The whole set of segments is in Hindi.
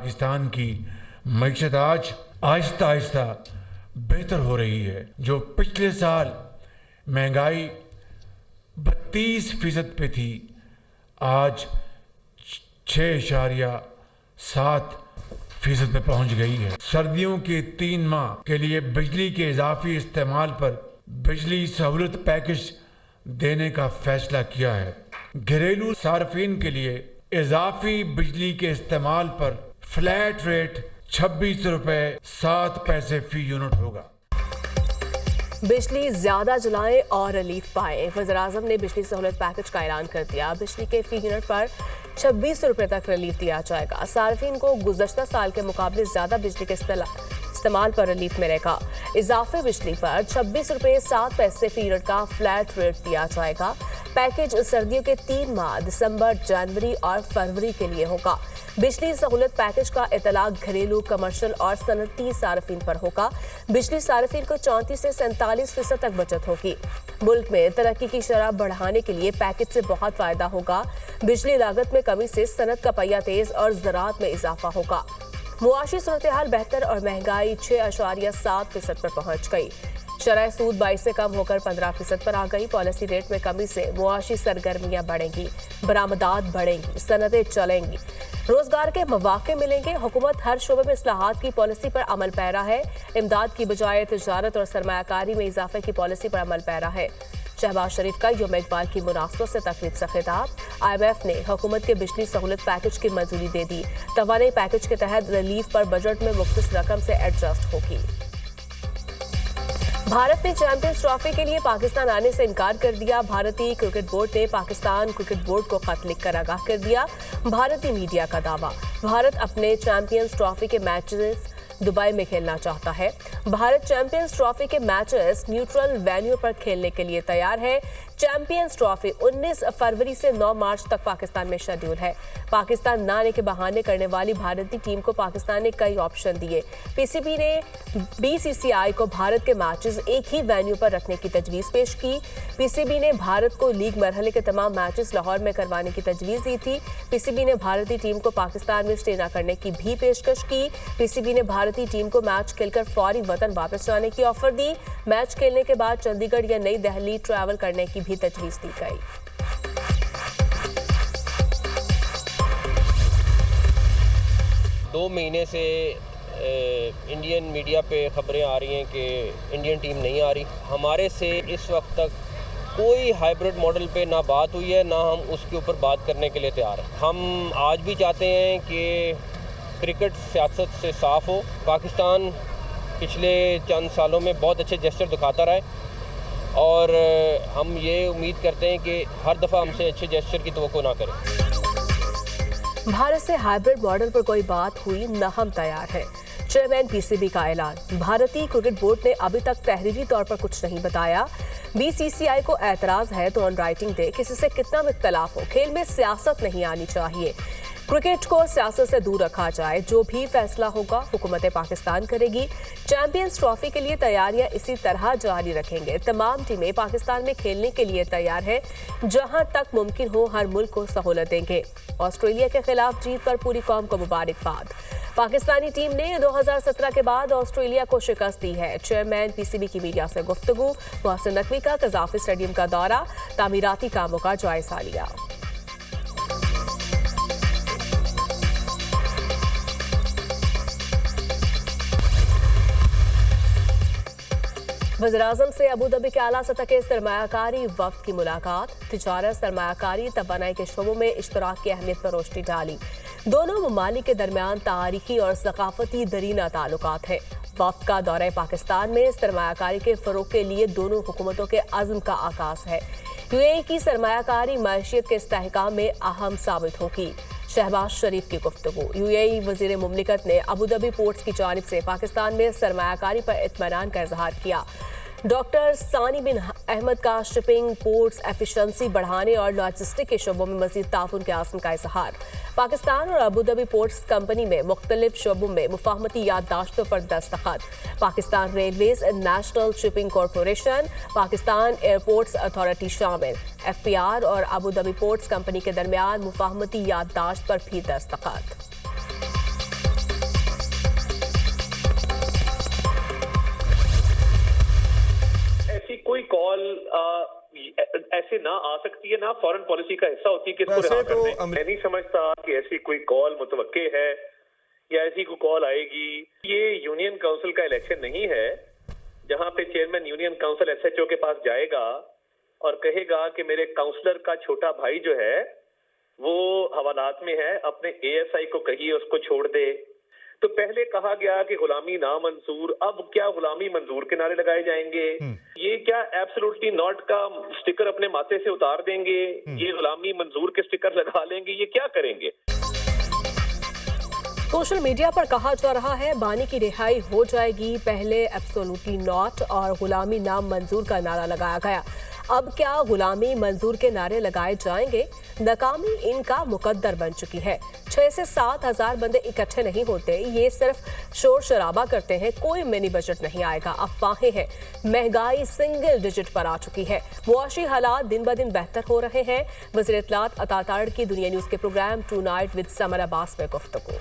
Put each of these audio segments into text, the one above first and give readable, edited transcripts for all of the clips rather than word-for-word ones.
पाकिस्तान की मईशत आज आहिस्ता आहिस्ता बेहतर हो रही है। जो पिछले साल महंगाई 32% पे थी, आज 6.7% पे पहुंच गई है। सर्दियों के 3 माह के लिए बिजली के इजाफी इस्तेमाल पर बिजली सहूलत पैकेज देने का फैसला किया है। घरेलू सार्फिन के लिए इजाफी बिजली के इस्तेमाल पर फ्लैट रेट 26 रुपए 7 पैसे फी यूनिट होगा। बिजली ज्यादा जलाएं और रिलीफ पाएं। वज़ीर-ए-आज़म ने बिजली सहूलत पैकेज का ऐलान कर दिया। बिजली के फी यूनिट पर 26 रुपए तक रिलीफ दिया जाएगा। सार्फिन को गुज़श्ता साल के मुकाबले ज्यादा बिजली के इस्तेमाल पर रिलीफ मिलेगा। इजाफी बिजली पर 26 रुपए 7 पैसे फी यूनिट का फ्लैट रेट दिया जाएगा। पैकेज सर्दियों के 3 माह दिसंबर, जनवरी और फरवरी के लिए होगा। बिजली सहूलत पैकेज का इतलाक घरेलू, कमर्शियल और सनती सार्फिन पर होगा। बिजली सार्फिन को 34 से 47% तक बचत होगी। मुल्क में तरक्की की शरह बढ़ाने के लिए पैकेज से बहुत फायदा होगा। बिजली लागत में कमी से सनत का पहिया तेज और ज़राअत में इजाफा होगा। मुआशी सूरत हाल बेहतर और महंगाई 6.7% पर पहुंच गई। शरह सूद 22 से कम होकर 15% पर आ गई। पॉलिसी रेट में कमी से मुआशी सरगर्मियां बढ़ेंगी, बरामदात बढ़ेंगी, सनतें चलेंगी, रोजगार के मौके मिलेंगे। हुकूमत हर शोबे में इस्लाहात की पॉलिसी पर अमल पैरा है। इमदाद की बजाय तिजारत और सरमायाकारी में इजाफे की पॉलिसी पर अमल पैरा है। शहबाज शरीफ का यौम इकबाल की मुनासबत से तकरीब से खिताब। IMF ने हुकूमत के बिजली सहूलत पैकेज की मंजूरी दे दी। तवानाई पैकेज के तहत रिलीफ पर बजट में मुख्तलिफ रकम से एडजस्ट होगी। भारत ने चैंपियंस ट्रॉफी के लिए पाकिस्तान आने से इनकार कर दिया। भारतीय क्रिकेट बोर्ड ने पाकिस्तान क्रिकेट बोर्ड को खत लिखकर आगाह कर दिया। भारतीय मीडिया का दावा, भारत अपने चैंपियंस ट्रॉफी के मैचेस दुबई में खेलना चाहता है। भारत चैंपियंस ट्रॉफी के मैचेस न्यूट्रल वेन्यू पर खेलने के लिए तैयार है। चैंपियंस ट्रॉफी 19 फरवरी से 9 मार्च तक पाकिस्तान में शेड्यूल है। पाकिस्तान न आने के बहाने करने वाली भारतीय टीम को पाकिस्तान ने कई ऑप्शन दिए। PCB ने BCCI को भारत के मैचेस एक ही वेन्यू पर रखने की तजवीज़ पेश की। PCB ने भारत को लीग मरहले के तमाम मैचेस लाहौर में करवाने की तजवीज़ दी थी। PCB ने भारतीय टीम को पाकिस्तान में स्टे न करने की भी पेशकश की। PCB ने भारतीय टीम को मैच खेलकर फौरी वतन वापस जाने की ऑफर दी। मैच खेलने के बाद चंडीगढ़ या नई दिल्ली ट्रैवल करने की भी तजवीज़ दी गई। 2 महीने से इंडियन मीडिया पे खबरें आ रही हैं कि इंडियन टीम नहीं आ रही। हमारे से इस वक्त तक कोई हाइब्रिड मॉडल पे ना बात हुई है, ना हम उसके ऊपर बात करने के लिए तैयार हैं। हम आज भी चाहते हैं कि क्रिकेट सियासत से साफ़ हो। पाकिस्तान पिछले चंद सालों में बहुत अच्छे जेस्चर दिखाता रहा है और हम ये उम्मीद करते हैं कि हर दफ़ा हमसे अच्छे जेस्चर की तवक्को ना करें। भारत से हाइब्रिड मॉडल पर कोई बात हुई न हम तैयार हैं। चेयरमैन PCB का ऐलान। भारतीय क्रिकेट बोर्ड ने अभी तक तहरीरी तौर पर कुछ नहीं बताया। BCCI को एतराज़ है तो ऑन राइटिंग दे। किसी से कितना भी इख्तलाफ हो, खेल में सियासत नहीं आनी चाहिए। क्रिकेट को सियासत से दूर रखा जाए। जो भी फैसला होगा हुकूमत पाकिस्तान करेगी। चैंपियंस ट्रॉफी के लिए तैयारियां इसी तरह जारी रखेंगे। तमाम टीमें पाकिस्तान में खेलने के लिए तैयार हैं। जहां तक मुमकिन हो हर मुल्क को सहूलत देंगे। ऑस्ट्रेलिया के खिलाफ जीत पर पूरी कौम को मुबारकबाद। पाकिस्तानी टीम ने 2017 के बाद ऑस्ट्रेलिया को शिकस्त दी है। चेयरमैन PCB की मीडिया से गुफ्तगू। मोहसिन नकवी का कज़ाफी स्टेडियम का दौरा, तामीराती कामों का जायजा लिया। वज़ीर-ए-आज़म से अबू धाबी के आला सतह के सरमायाकारी वफ़द की मुलाकात। तिजारत, सरमायाकारी, तवानाई के शोबों में इश्तराक की अहमियत पर रोशनी डाली। दोनों ममालिक के दरमियान तारीखी और सकाफती दरीना ताल्लुकात हैं। वफ़द का दौरा पाकिस्तान में सरमायाकारी के फ़रोग़ के लिए दोनों हुकूमतों के अज़्म का आगाज़ है। UAE की सरमायाकारी मईशत के इस्तेहकाम में अहम साबित होगी। शहबाज शरीफ की गुफ्तगू। UAE वज़ीर मुमलिकत ने अबू धाबी पोर्ट्स की जानिब से पाकिस्तान में सरमायाकारी पर इत्मीनान का इजहार किया। डॉक्टर सानी बिन अहमद का शिपिंग, पोर्ट्स एफिशिएंसी बढ़ाने और लॉजिस्टिक के शोबों में मज़ीद ताउन के आज़म का इजहार। पाकिस्तान और अबू धाबी पोर्ट्स कंपनी में मुख्तलिफ शोबों में मुफाहमती याददाश्तों पर दस्तखत। Pakistan railways, national shipping corporation, Pakistan airports authority शामिल। FPR और अबू धाबी पोर्ट्स कंपनी के दरमियान मुफाहमती याददाश्त पर भी दस्तखत। ऐसे ना आ सकती है, ना फॉरेन पॉलिसी का हिस्सा होती है कि इसको वैसे रिहा कर तो दें। मैं नहीं समझता कि ऐसी कोई कॉल मुतवक्के है या ऐसी कोई कॉल आएगी। ये यूनियन काउंसिल का इलेक्शन नहीं है जहां पे चेयरमैन यूनियन काउंसिल एसएचओ के पास जाएगा और कहेगा कि मेरे काउंसलर का छोटा भाई जो है वो हवालात में है, अपने एएसआई को कहिए उसको छोड़ दे। तो पहले कहा गया कि गुलामी ना मंजूर, अब क्या गुलामी मंजूर के नारे लगाए जाएंगे? ये क्या एब्सोल्युटली नॉट का स्टिकर अपने माथे से उतार देंगे? ये गुलामी मंजूर के स्टिकर लगा लेंगे? ये क्या करेंगे? सोशल मीडिया पर कहा जा रहा है बानी की रिहाई हो जाएगी, पहले एब्सोल्युटली नॉट और गुलामी नाम मंजूर का नारा लगाया गया। अब क्या गुलामी मंजूर के नारे लगाए जाएंगे? नाकामी इनका मुकद्दर बन चुकी है। 6 से 7 हजार बंदे इकट्ठे नहीं होते, ये सिर्फ शोर शराबा करते हैं, कोई मिनी बजट नहीं आएगा, अफवाहें हैं। महंगाई सिंगल डिजिट पर आ चुकी है, मुआशी हालात दिन ब दिन बेहतर हो रहे हैं। वज़ीर इत्तलात अता तारड़ की दुनिया न्यूज के program tonight with Samar Abbas में गुफ्तगू।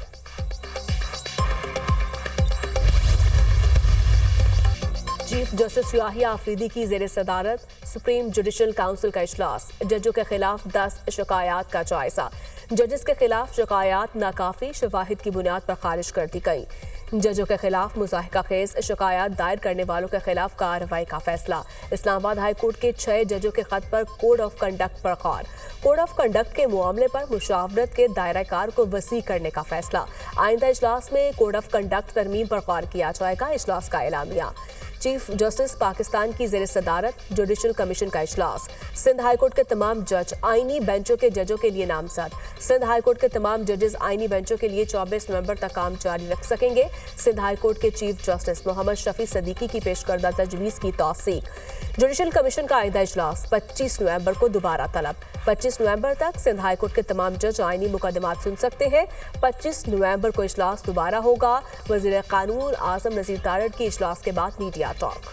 चीफ जस्टिस याहिया आफरीदी की ज़ेर सदारत सुप्रीम जुडिशल काउंसिल का इजलास, जजों के खिलाफ 10 शिकायत का जायजा। जजेस के खिलाफ शिकायत नाकाफी शवाहिद की बुनियाद पर खारिज कर दी गई। जजों के खिलाफ मुज़ाहिका खेज शिकायत दायर करने वालों के खिलाफ कार्रवाई का फैसला। इस्लामाबाद हाई कोर्ट के 6 जजों के खत पर कोड ऑफ कंडक्ट पर गौर। कोड ऑफ कंडक्ट के मामले पर मुशावरत के दायरा कार को वसी करने का फैसला। आइंदा इजलास में कोड ऑफ कंडक्ट तरमीम पर गौर किया जाएगा। इजलास का एलामिया। चीफ जस्टिस पाकिस्तान की ज़ेर सदारत जुडिशल कमीशन का इजलास। सिंध हाईकोर्ट के तमाम जज आईनी बेंचों के जजों के लिए नामजद। सिंध हाईकोर्ट के तमाम जजेस आईनी बेंचों के लिए 24 नवंबर तक काम जारी रख सकेंगे। सिंध हाईकोर्ट के चीफ जस्टिस मोहम्मद शफी सदीकी की पेश करदा तजवीज़ की तौसीक। जुडिशल कमीशन का आइंदा इजलास 25 नवंबर को दोबारा तलब। 25 नवंबर तक सिंध हाईकोर्ट के तमाम जज आईनी मुकदमात सुन सकते हैं। 25 नवंबर को इजलास दोबारा होगा। वज़ीर कानून आज़म नज़ीर तारड़ की इजलास के बाद मीडिया टॉक।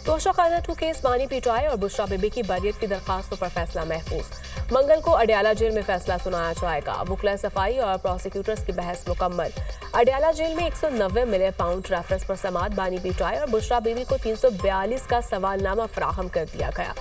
तोशा खाना 2 केस बानी पीटाई और बुशरा बीबी की बरियत की दरखास्तों पर फैसला महफूज। मंगल को अडयाला जेल में फैसला सुनाया जाएगा। वुकला सफाई और प्रोसिक्यूटर्स की बहस मुकम्मल। अडयाला जेल में 190 मिलियन पाउंड रेफरेंस पर समात बानी पीटाई और बुशरा बीबी को 342 का सवालनामा फराहम कर दिया गया।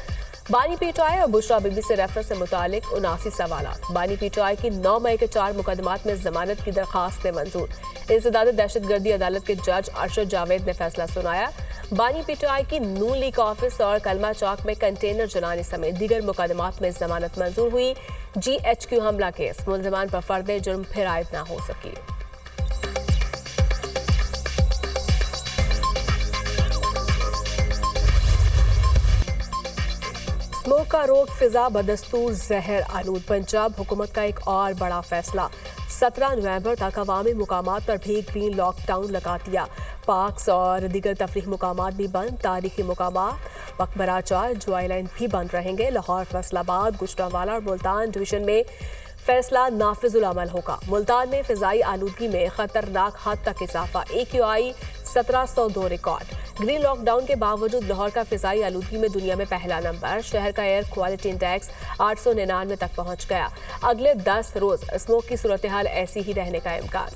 बानी पीटाई और बुशरा बीबी से रेफरेंस से मुतालिक 79 सवाल। बानी पीटाई की 9 मई के 4 मुकदमात में जमानत की दरखास्त मंजूर। इंसदाद दहशतगर्दी अदालत के जज अरशद जावेद ने फैसला सुनाया। बानी पीटाई की नून लीग ऑफिस और कलमा चौक में कंटेनर जलाने समेत दीगर मुकदमात में जमानत मंजूर हुई। GHQ हमला केस मुलजमान पर फर्द जुर्म फिर आयद न हो सकी। स्मोक का रोक फिजा बदस्तूर जहर आलूद। पंजाब हुकूमत का एक और बड़ा फैसला। 17 नवंबर तक अवामी मुकामात पर भी ग्रीन लॉकडाउन लगा दिया। पार्क्स और दीगर तफरीह मुकामात भी बंद। तारीखी मुकामात मकबरा चार ज्वाई लाइन भी बंद रहेंगे। लाहौर, फैसलाबाद, गुजरांवाला और मुल्तान डिवीजन में फैसला नाफिजुल अमल होगा। मुल्तान में फिजाई आलूदगी में खतरनाक हद तक इजाफा। AQI 1702 record. ग्रीन लॉकडाउन के बावजूद लाहौर का फिजाई आलूदगी में दुनिया में पहला नंबर। शहर का एयर क्वालिटी इंडेक्स 899 तक पहुंच गया। अगले 10 रोज स्मोक की सूरत हाल ऐसी ही रहने का इम्कान।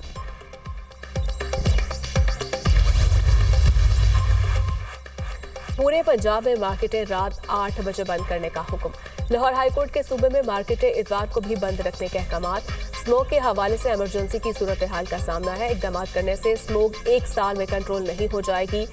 पूरे पंजाब में मार्केटें रात 8 बजे बंद करने का हुक्म। लाहौर हाईकोर्ट के सूबे में मार्केटें इतवार को भी बंद रखने के अहकामात। स्मोक के हवाले से इमरजेंसी की सूरत हाल का सामना है। इकदाम करने से स्मोक 1 साल में कंट्रोल नहीं हो जाएगी।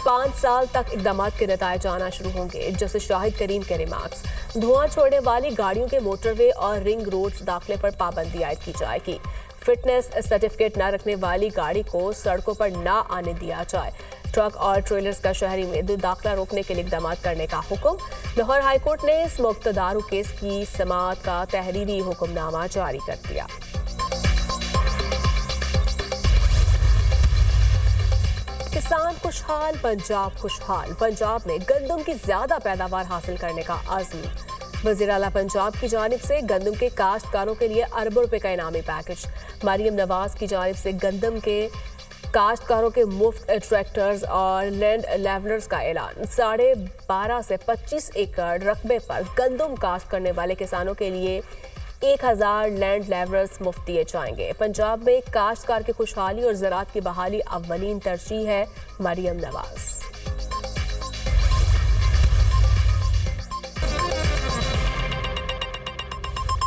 5 साल तक इकदाम के नतायज आना शुरू होंगे। जस्टिस शाहिद करीम के रिमार्क्स। धुआं छोड़ने वाली गाड़ियों के मोटरवे और रिंग रोड्स दाखिले पर पाबंदी आयद की जाएगी। फिटनेस सर्टिफिकेट न रखने वाली गाड़ी को सड़कों पर न आने दिया जाए। ट्रक और ट्रेलर्स का शहरी में दाखिला रोकने के लिए इकदाम करने का हुक्म। लाहौर हाईकोर्ट ने स्मोक तदारू केस की समाअत का तहरीरी हुक्मनामा जारी कर दिया। किसान खुशहाल, पंजाब खुशहाल। पंजाब में गंदम की ज्यादा पैदावार हासिल करने का अज़्म। वज़ीर आला पंजाब की जानिब से गंदम के काश्तकारों के लिए अरबों रुपए का इनामी पैकेज। मरियम नवाज की जानिब से गंदम के काश्तकारों के मुफ्त ट्रैक्टर्स और लैंड लेवलर्स का ऐलान। 12.5 से 25 एकड़ रकबे पर गंदम काश्त करने वाले किसानों के लिए 1000 लैंड लेवलर्स मुफ्त दिए जाएंगे। पंजाब में काश्तकार की खुशहाली और ज़राअत की बहाली अव्वलीन तरजीह है। मरियम नवाज।